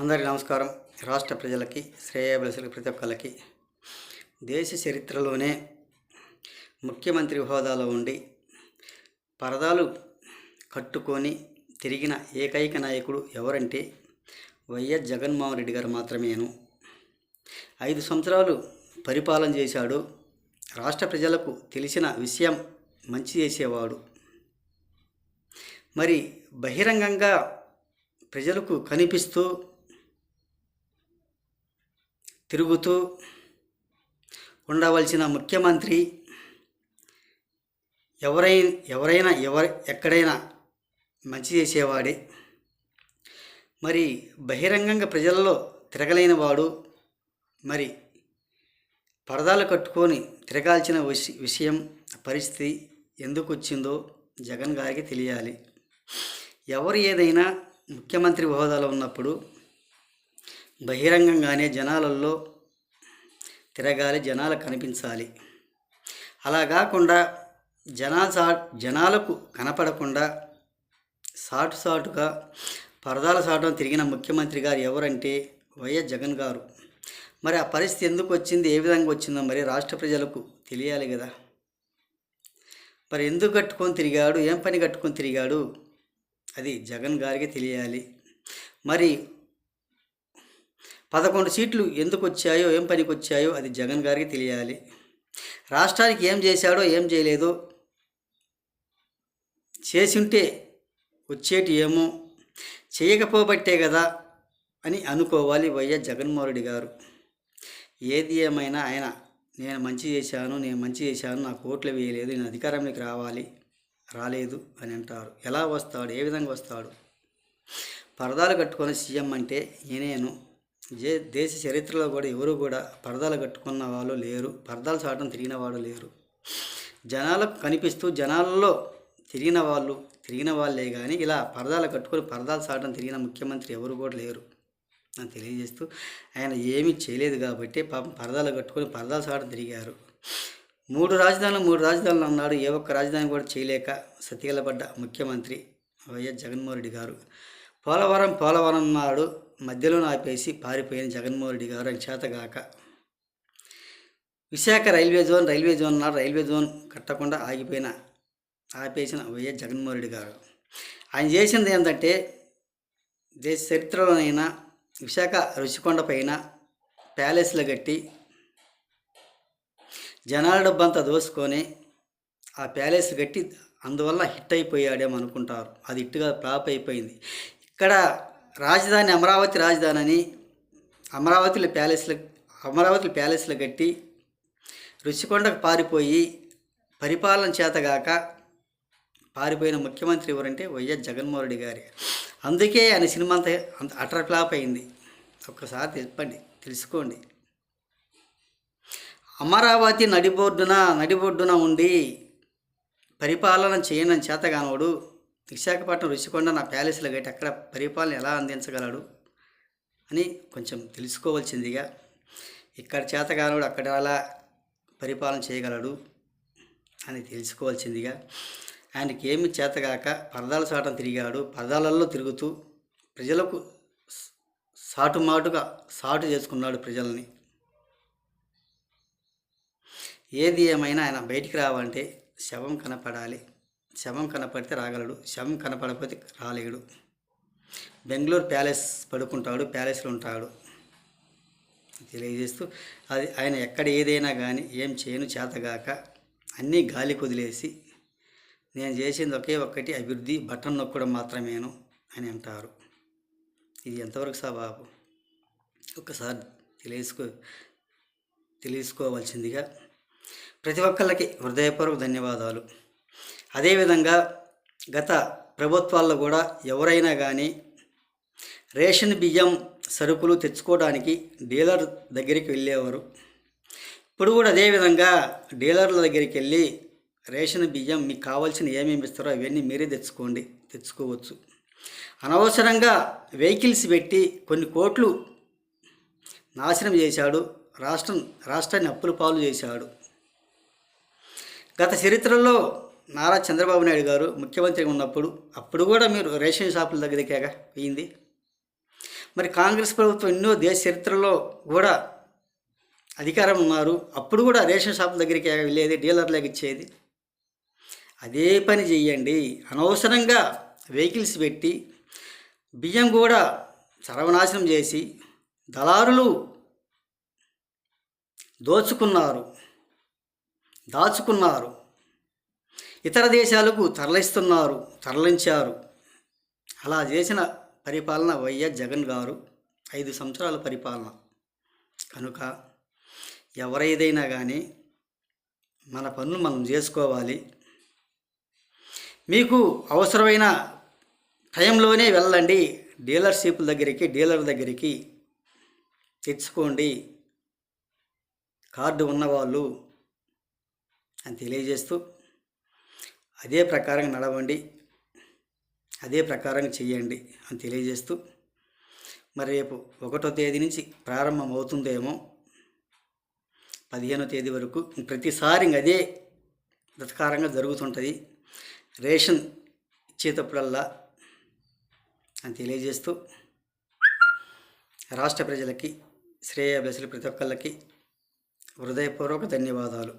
అందరికీ నమస్కారం. రాష్ట్ర ప్రజలకి, శ్రేయోభిలాషులకి, ప్రతి ఒక్కళ్ళకి దేశ చరిత్రలోనే ముఖ్యమంత్రి హోదాలో ఉండి పరదాలు కట్టుకొని తిరిగిన ఏకైక నాయకుడు ఎవరంటే వైఎస్ జగన్మోహన్ రెడ్డి గారు మాత్రమేను. 5 సంవత్సరాలు పరిపాలన చేశాడు. రాష్ట్ర ప్రజలకు తెలిసిన విషయం మంచి చేసేవాడు. మరి బహిరంగంగా ప్రజలకు కనిపిస్తూ తిరుగుతూ ఉండవలసిన ముఖ్యమంత్రి ఎక్కడైనా మంచి చేసేవాడే. మరి బహిరంగంగా ప్రజల్లో తిరగలేని వాడు మరి పరదాలు కట్టుకొని తిరగాల్సిన విషయం పరిస్థితి ఎందుకు వచ్చిందో జగన్ గారికి తెలియాలి. ఎవరు ఏదైనా ముఖ్యమంత్రి హోదాలో ఉన్నప్పుడు బహిరంగంగానే జనాలలో తిరగాలి, జనాలు కనిపించాలి. అలా కాకుండా జనాలకు కనపడకుండా సాటుగా పరదాల సాటును తిరిగిన ముఖ్యమంత్రి గారు ఎవరంటే వైఎస్ జగన్ గారు. మరి ఆ పరిస్థితి ఎందుకు వచ్చింది, ఏ విధంగా వచ్చిందో మరి రాష్ట్ర ప్రజలకు తెలియాలి కదా. మరి ఎందుకు కట్టుకొని తిరిగాడు, ఏం పని కట్టుకొని తిరిగాడు, అది జగన్ గారికి తెలియాలి. మరి 11 సీట్లు ఎందుకు వచ్చాయో, ఏం పనికి వచ్చాయో అది జగన్ గారికి తెలియాలి. రాష్ట్రానికి ఏం చేశాడో, ఏం చేయలేదో, చేసింటే వచ్చేటి ఏమో, చేయకపోబట్టే కదా అని అనుకోవాలి వైఎస్ జగన్మోహన్ రెడ్డి గారు. ఏది ఏమైనా ఆయన నేను మంచి చేశాను, నాకు ఓట్లు వేయలేదు, నేను అధికారంలోకి రాలేదు అని అంటారు. ఎలా వస్తాడు, ఏ విధంగా వస్తాడు? పరదాలు కట్టుకొని సీఎం అంటే నేనేను. దేశ చరిత్రలో కూడా ఎవరు కూడా పరదాలు కట్టుకున్న వాళ్ళు లేరు, పరదాలు చాటం తిరిగిన వాళ్ళు లేరు. జనాలకు కనిపిస్తూ జనాల్లో తిరిగిన వాళ్ళే కానీ ఇలా పరదాలు కట్టుకొని పరదాలు చాటం తిరిగిన ముఖ్యమంత్రి ఎవరు కూడా లేరు అని తెలియజేస్తూ, ఆయన ఏమీ చేయలేదు కాబట్టి పాపం పరదాలు కట్టుకొని పరదాలు చాటం తిరిగారు. 3 రాజధానులు అన్నాడు, ఏ ఒక్క రాజధాని కూడా చేయలేక సతికిలబడ్డ ముఖ్యమంత్రి వైఎస్ జగన్మోహన్ రెడ్డి గారు. పోలవరం అన్నాడు, మధ్యలో ఆపేసి పారిపోయిన జగన్మోహన్ రెడ్డి గారు. అని చేతగాక విశాఖ రైల్వే జోన్ అన్నాడు, రైల్వే జోన్ కట్టకుండా ఆపేసిన వైఎస్ జగన్మోహన్ రెడ్డి గారు. ఆయన చేసింది ఏంటంటే దేశ చరిత్రలోనైనా విశాఖ రుషికొండ పైన ప్యాలెస్లు కట్టి జనాల డబ్బంతా దోసుకొని ఆ ప్యాలెస్ కట్టి అందువల్ల హిట్ అయిపోయాడేమో అనుకుంటారు. అది హిట్గా ఫ్లాప్ అయిపోయింది. ఇక్కడ రాజధాని అమరావతి అని అమరావతి ప్యాలెస్లు కట్టి రుషికొండకు పారిపోయి పరిపాలన చేతగాక పారిపోయిన ముఖ్యమంత్రి ఎవరంటే వైఎస్ జగన్మోహన్ రెడ్డి గారి. అందుకే ఆయన సినిమా అంత అటర్ ఫ్లాప్ అయింది. ఒక్కసారి తెలుసుకోండి. అమరావతి నడిబొడ్డున ఉండి పరిపాలన చేయని చేతగానోడు విశాఖపట్నం రుషికొండ నా ప్యాలెస్లో కట్టి అక్కడ పరిపాలన ఎలా అందించగలడు అని కొంచెం తెలుసుకోవాల్సిందిగా. ఇక్కడ చేతగానోడు అక్కడ ఎలా పరిపాలన చేయగలడు అని తెలుసుకోవాల్సిందిగా. ఆయనకి ఏమి చేతగాక పరదాల చాటం తిరిగాడు. పరదాలలో తిరుగుతూ ప్రజలకు సాటు చేసుకున్నాడు ప్రజల్ని. ఏది ఏమైనా ఆయన బయటికి రావాలంటే శవం కనపడాలి. శవం కనపడితే రాగలడు, శవం కనపడకపోతే రాలేడు. బెంగళూరు ప్యాలెస్ పడుకుంటాడు, ప్యాలెస్లో ఉంటాడు తెలియజేస్తూ, అది ఆయన ఎక్కడ ఏదైనా కానీ ఏం చేయను చేతగాక అన్నీ గాలి కుదిలేసి నేను చేసింది ఒక్కటి అభివృద్ధి బటన్ నొక్కడం మాత్రమేను అని అంటారు. ఇది ఎంతవరకు సబాబు? ఒక్కసారి తెలుసుకోవాల్సిందిగా. ప్రతి ఒక్కళ్ళకి హృదయపూర్వక ధన్యవాదాలు. అదేవిధంగా గత ప్రభుత్వాల్లో కూడా ఎవరైనా కానీ రేషన్ బియ్యం సరుకులు తెచ్చుకోవడానికి డీలర్ దగ్గరికి వెళ్ళేవారు. ఇప్పుడు కూడా అదేవిధంగా డీలర్ల దగ్గరికి వెళ్ళి రేషన్ బియ్యం మీకు కావాల్సిన ఏమేమి ఇస్తారో అవన్నీ మీరే తెచ్చుకోవచ్చు. అనవసరంగా వెహికల్స్ పెట్టి కొన్ని కోట్లు నాశనం చేశాడు. రాష్ట్రాన్ని అప్పుల పాలు చేశాడు. గత చరిత్రలో నారా చంద్రబాబు నాయుడు గారు ముఖ్యమంత్రిగా ఉన్నప్పుడు అప్పుడు కూడా మీరు రేషన్ షాపుల దగ్గరికేగా పోయింది. మరి కాంగ్రెస్ ప్రభుత్వం ఎన్నో దేశ చరిత్రలో కూడా అధికారం ఉన్నారు, అప్పుడు కూడా రేషన్ షాపుల దగ్గరికి వెళ్ళేది, డీలర్లకు ఇచ్చేది. అదే పని చెయ్యండి. అనవసరంగా వెహికల్స్ పెట్టి బియ్యం కూడా సర్వనాశనం చేసి దళారులు దాచుకున్నారు, ఇతర దేశాలకు తరలించారు. అలా చేసిన పరిపాలన వైఎస్ జగన్ గారు 5 సంవత్సరాల పరిపాలన. కనుక ఎవరైనా కానీ మన పనులు మనం చేసుకోవాలి. మీకు అవసరమైన టైంలోనే వెళ్ళండి, డీలర్ దగ్గరికి తెచ్చుకోండి కార్డు ఉన్నవాళ్ళు అని తెలియజేస్తూ, అదే ప్రకారంగా నడవండి, అదే ప్రకారంగా చెయ్యండి అని తెలియజేస్తూ, మరి రేపు 1వ తేదీ నుంచి ప్రారంభం అవుతుందేమో, 15వ తేదీ వరకు ప్రతిసారి అదే ప్రకారంగా జరుగుతుంటుంది రేషన్ ఇచ్చేటప్పుడల్లా అని తెలియజేస్తూ, రాష్ట్ర ప్రజలకి, శ్రేయోభిలాషులు ప్రతి ఒక్కళ్ళకి హృదయపూర్వక ధన్యవాదాలు.